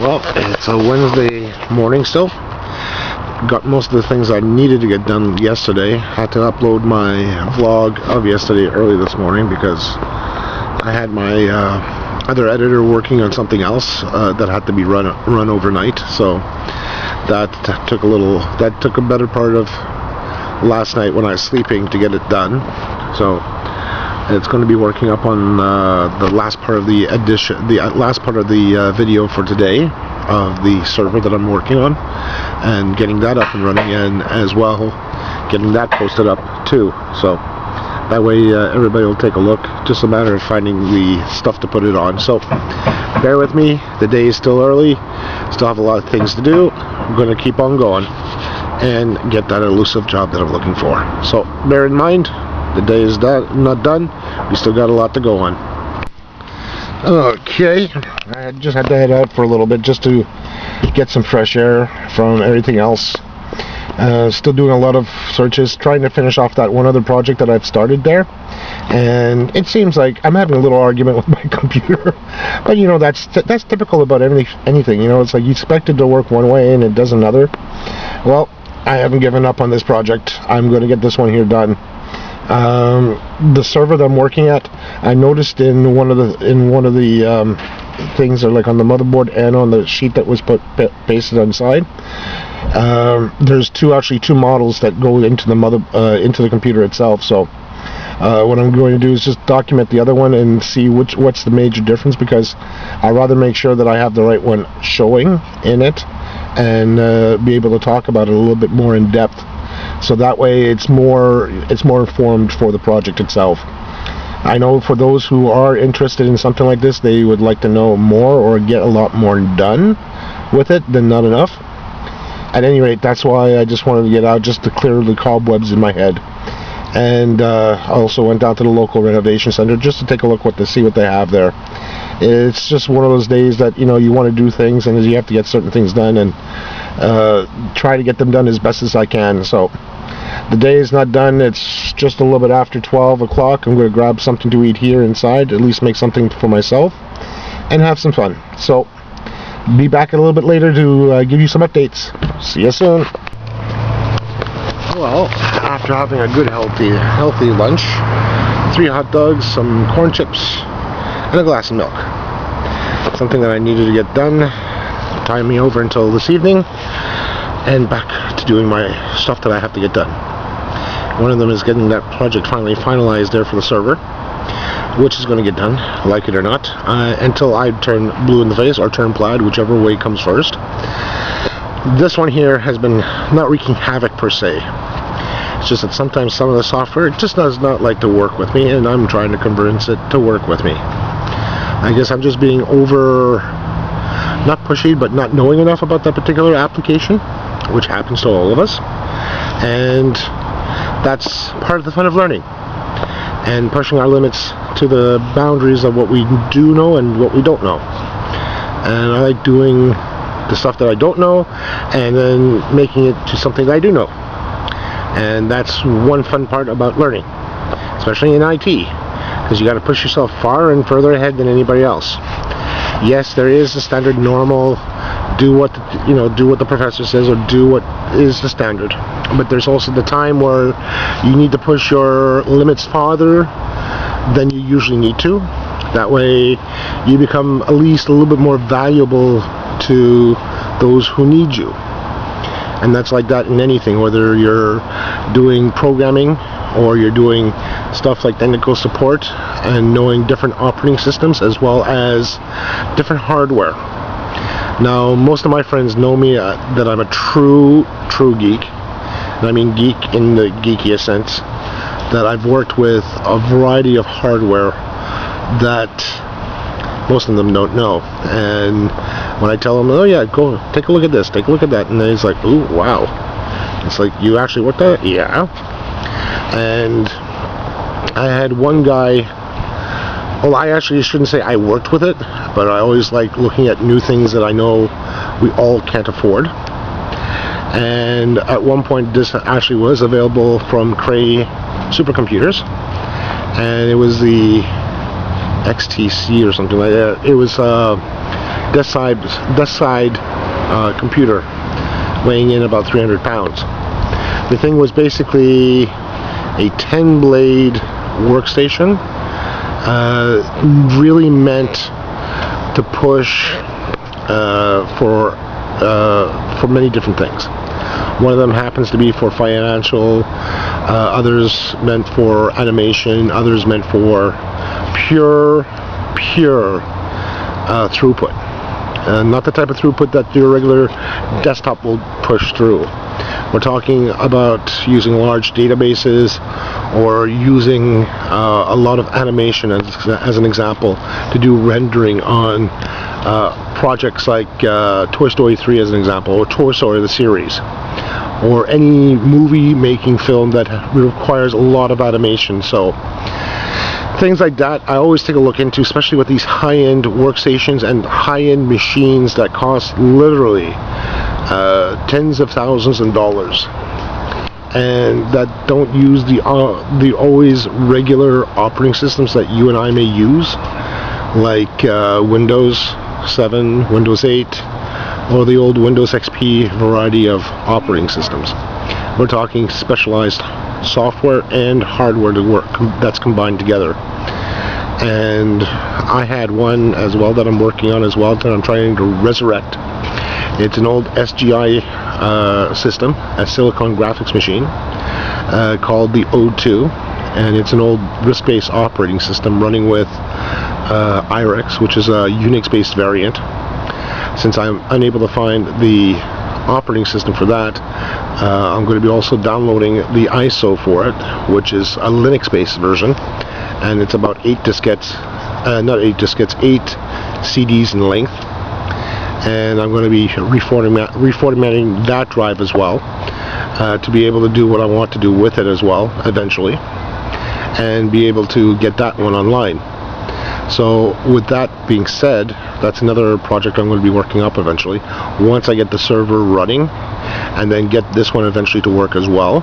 Well, it's a Wednesday morning still. Got most of the things I needed to get done yesterday. Had to upload my vlog of yesterday early this morning because I had my other editor working on something else that had to be run overnight. So that took a better part of last night when I was sleeping to get it done. So it's going to be working up on the last part of the video for today of the server that I'm working on, and getting that up and running, and as well getting that posted up too. So that way everybody will take a look. Just a matter of finding the stuff to put it on. So bear with me. The day is still early. Still have a lot of things to do. I'm going to keep on going and get that elusive job that I'm looking for. So bear in mind, the day is not done. We still got a lot to go on. Okay, I just had to head out for a little bit just to get some fresh air from everything else. Still doing a lot of searches, trying to finish off that one other project that I've started there. And it seems like I'm having a little argument with my computer. But you know, that's typical about anything. You know, it's like you expect it to work one way and it does another. Well, I haven't given up on this project. I'm going to get this one here done. The server that I'm working at, I noticed in one of the things, like on the motherboard and on the sheet that was pasted inside, there's actually two models that go into the computer itself. So what I'm going to do is just document the other one and see what's the major difference, because I'd rather make sure that I have the right one showing in it and be able to talk about it a little bit more in depth. So that way it's more informed for the project itself. I know for those who are interested in something like this, they would like to know more or get a lot more done with it than not enough. At any rate, that's why I just wanted to get out, just to clear the cobwebs in my head. And I also went down to the local renovation center just to take a look see what they have there. It's just one of those days that, you know, you want to do things and you have to get certain things done, and try to get them done as best as I can. So the day is not done. It's just a little bit after 12 o'clock. I'm going to grab something to eat here inside, at least make something for myself, and have some fun. So be back a little bit later to give you some updates. See you soon. Well, after having a good healthy lunch, 3 hot dogs, some corn chips, and a glass of milk. Something that I needed to get done. Time me over until this evening, and back to doing my stuff that I have to get done. One of them is getting that project finally finalized there for the server, which is going to get done, like it or not, until I turn blue in the face or turn plaid, whichever way comes first. This one here has been not wreaking havoc per se. It's just that sometimes some of the software just does not like to work with me, and I'm trying to convince it to work with me. I guess I'm just being not pushy, but not knowing enough about that particular application, which happens to all of us. And that's part of the fun of learning and pushing our limits to the boundaries of what we do know and what we don't know. And I like doing the stuff that I don't know and then making it to something that I do know. And that's one fun part about learning, especially in IT, because you got to push yourself far and further ahead than anybody else. Yes, there is the standard normal, do what the professor says, or do what is the standard. But there's also the time where you need to push your limits farther than you usually need to. That way you become at least a little bit more valuable to those who need you. And that's like that in anything, whether you're doing programming or you're doing stuff like technical support and knowing different operating systems as well as different hardware. Now, most of my friends know me that I'm a true geek, and I mean geek in the geekiest sense, that I've worked with a variety of hardware that most of them don't know. And when I tell them, oh yeah, go take a look at this, take a look at that, and then it's like, ooh, wow. It's like, you actually worked on it? Yeah. And I had one guy, well, I actually shouldn't say I worked with it, but I always like looking at new things that I know we all can't afford. And at one point this actually was available from Cray Supercomputers, and it was the XTC or something like that. It was desk side computer weighing in about 300 pounds. The thing was basically a 10-blade workstation, really meant to push for many different things. One of them happens to be for financial, others meant for animation, others meant for pure throughput. Not the type of throughput that your regular desktop will push through. We're talking about using large databases or using a lot of animation as an example to do rendering on projects like Toy Story 3 as an example, or Toy Story the series, or any movie making film that requires a lot of animation. So things like that I always take a look into, especially with these high-end workstations and high-end machines that cost literally tens of thousands of dollars, and that don't use the always regular operating systems that you and I may use, like Windows 7, Windows 8, or the old Windows XP variety of operating systems. We're talking specialized software and hardware to work that's combined together. And I had one as well that I'm working on as well, that I'm trying to resurrect. It's an old SGI system, a Silicon graphics machine, called the O2, and it's an old RISC-based operating system running with IRIX, which is a Unix-based variant. Since I'm unable to find the operating system for that, I'm going to be also downloading the ISO for it, which is a Linux-based version, and it's about 8 diskettes, 8 CDs in length. And I'm going to be reformatting that drive as well, to be able to do what I want to do with it as well eventually, and be able to get that one online. So with that being said, that's another project I'm going to be working up eventually, once I get the server running, and then get this one eventually to work as well,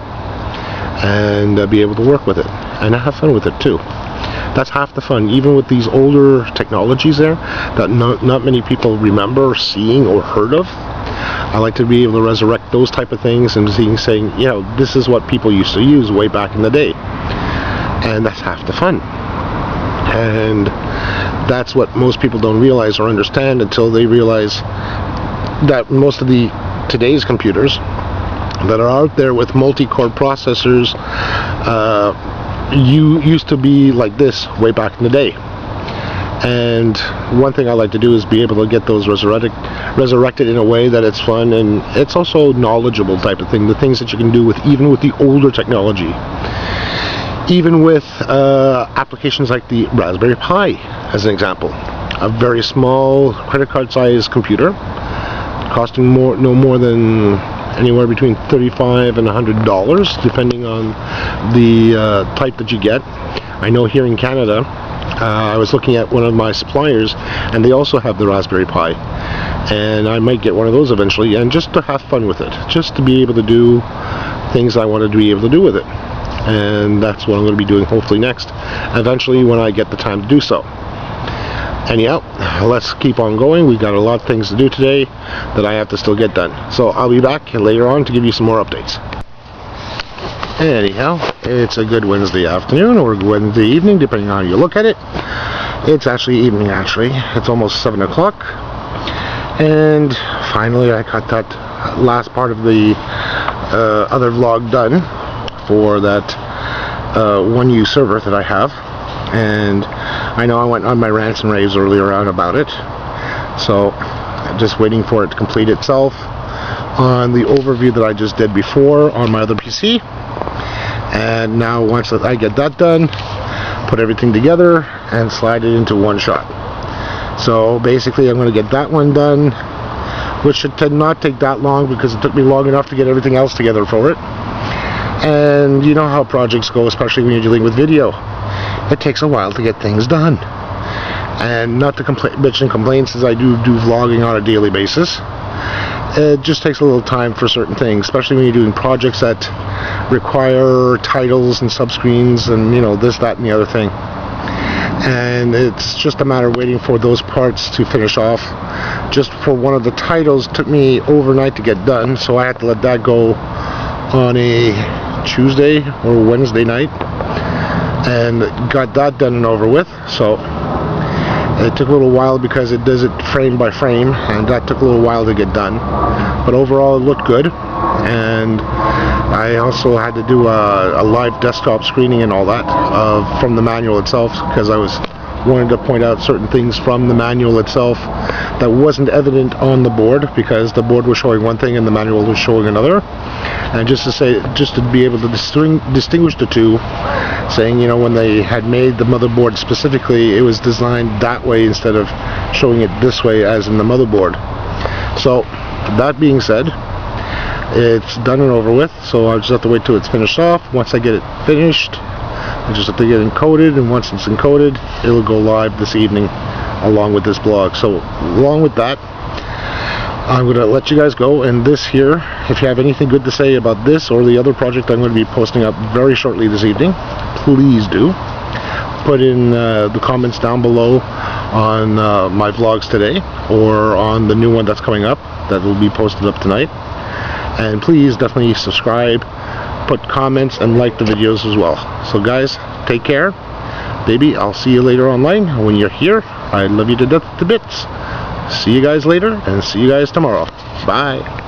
and be able to work with it and have fun with it too. That's half the fun, even with these older technologies there that not many people remember seeing or heard of. I like to be able to resurrect those type of things and saying, you know, this is what people used to use way back in the day, and that's half the fun. And that's what most people don't realize or understand until they realize that most of today's computers that are out there with multi-core processors used to be like this way back in the day. And one thing I like to do is be able to get those resurrected in a way that it's fun, and it's also knowledgeable type of thing, the things that you can do with even with the older technology, even with applications like the Raspberry Pi as an example. A very small credit card size computer costing no more than anywhere between $35 and $100, depending on the type that you get. I know here in Canada, I was looking at one of my suppliers, and they also have the Raspberry Pi, and I might get one of those eventually, and just to have fun with it, just to be able to do things I wanted to be able to do with it. And that's what I'm going to be doing hopefully next, eventually, when I get the time to do so. Anyhow, let's keep on going. We've got a lot of things to do today that I have to still get done. So I'll be back later on to give you some more updates. Anyhow, it's a good Wednesday afternoon or Wednesday evening, depending on how you look at it. It's actually evening, actually. It's almost 7 o'clock. And finally I got that last part of the other vlog done for that One U server that I have. And I know I went on my rants and raves earlier on about it, so I'm just waiting for it to complete itself on the overview that I just did before on my other PC. And now once I get that done, put everything together and slide it into one shot. So basically I'm going to get that one done, which should not take that long because it took me long enough to get everything else together for it. And you know how projects go, especially when you're dealing with video. It takes a while to get things done. And not to bitch and complain, since I do vlogging on a daily basis, it just takes a little time for certain things, especially when you're doing projects that require titles and subscreens and, you know, this, that, and the other thing. and it's just a matter of waiting for those parts to finish off. Just for one of the titles, took me overnight to get done, so I had to let that go on a Tuesday or Wednesday night, and got that done and over with. So it took a little while because it does it frame by frame, and that took a little while to get done, but overall it looked good. And I also had to do a live desktop screening and all that from the manual itself, because I wanted to point out certain things from the manual itself that wasn't evident on the board, because the board was showing one thing and the manual was showing another. And just to be able to distinguish the two, saying, you know, when they had made the motherboard specifically, it was designed that way instead of showing it this way as in the motherboard. So that being said, it's done and over with, so I just have to wait till it's finished off. Once I get it finished, I just have to get it encoded, and once it's encoded, it'll go live this evening along with this blog. So along with that, I'm going to let you guys go, and this here, if you have anything good to say about this or the other project I'm going to be posting up very shortly this evening, please do put in the comments down below on my vlogs today, or on the new one that's coming up that will be posted up tonight. And please definitely subscribe, put comments, and like the videos as well. So guys, take care. Baby, I'll see you later online. When you're here, I love you to death to bits. See you guys later, and see you guys tomorrow. Bye.